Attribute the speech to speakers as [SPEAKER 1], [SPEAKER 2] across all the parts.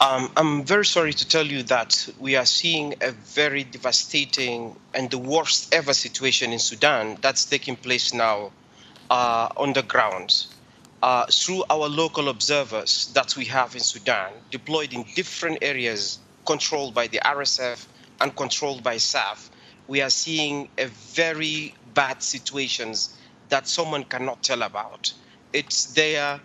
[SPEAKER 1] I'm very sorry to tell you that we are seeing a very devastating and the worst ever situation in Sudan that's taking place now on the ground. Through our local observers that we have in Sudan, deployed in different areas, controlled by the RSF and controlled by SAF, we are seeing a very bad situations that someone cannot tell about. It's there.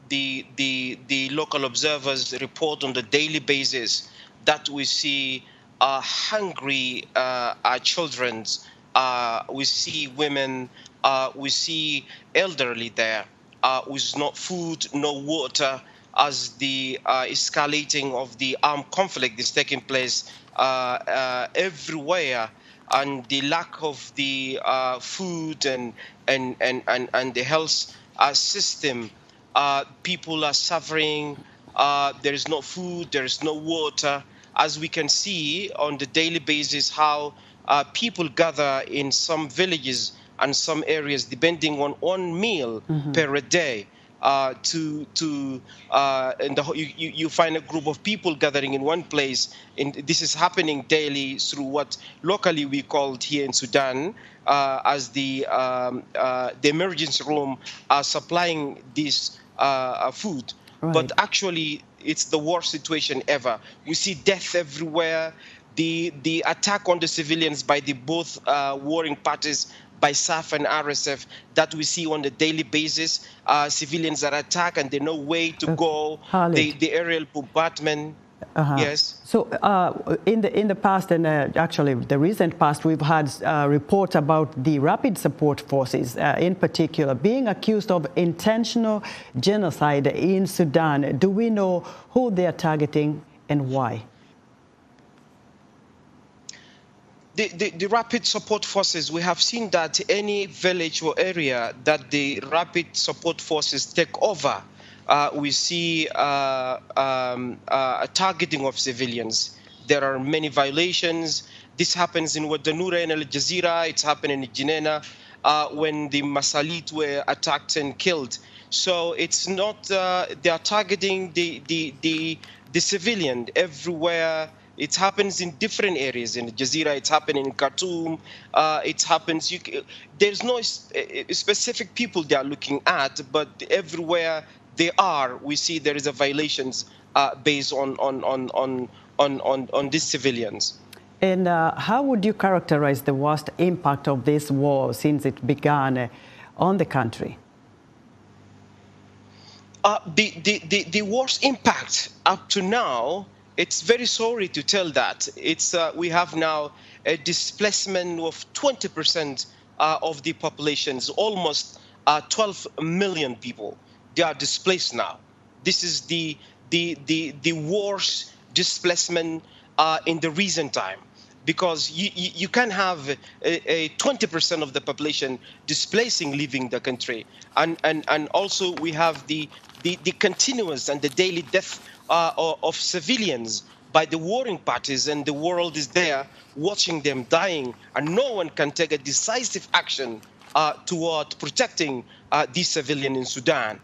[SPEAKER 1] The local observers report on the daily basis that we see hungry children, we see women, we see elderly there with no food, no water, as the escalating of the armed conflict is taking place everywhere, and the lack of the food and the health system. People are suffering. There is no food, there is no water. As we can see on the daily basis, how people gather in some villages and some areas, depending on one meal per day. You find a group of people gathering in one place, and this is happening daily through what locally we called here in Sudan as the emergency room are supplying this food.
[SPEAKER 2] Right.
[SPEAKER 1] But actually, it's the worst situation ever. We see death everywhere. The attack on the civilians by the both warring parties, by SAF and RSF, that we see on a daily basis. Civilians are attacked and there's no way to go. The aerial bombardment. Yes.
[SPEAKER 2] So in the past, and actually the recent past, we've had reports about the Rapid Support Forces, in particular, being accused of intentional genocide in Sudan. Do we know who they are targeting and why?
[SPEAKER 1] The Rapid Support Forces, we have seen that any village or area that the Rapid Support Forces take over, we see a targeting of civilians. There are many violations. This happens in Wadanura and Al Jazeera. It's happening in Jinena when the Masalit were attacked and killed. So it's not, they are targeting the civilian everywhere. It happens in different areas. In Jazeera, it's happening in Khartoum. It happens. There's no specific people they are looking at, but everywhere they are, we see there is a violations based on these civilians.
[SPEAKER 2] And how would you characterize the worst impact of this war since it began on the country?
[SPEAKER 1] The worst impact up to now, it's very sorry to tell that. We have now a displacement of 20% of the populations, almost 12 million people. They are displaced now. This is the worst displacement in the recent time, because you can have a 20% of the population displacing, leaving the country, and also we have the continuous and the daily death of civilians by the warring parties, and the world is there watching them dying, and no one can take a decisive action toward protecting these civilians in Sudan.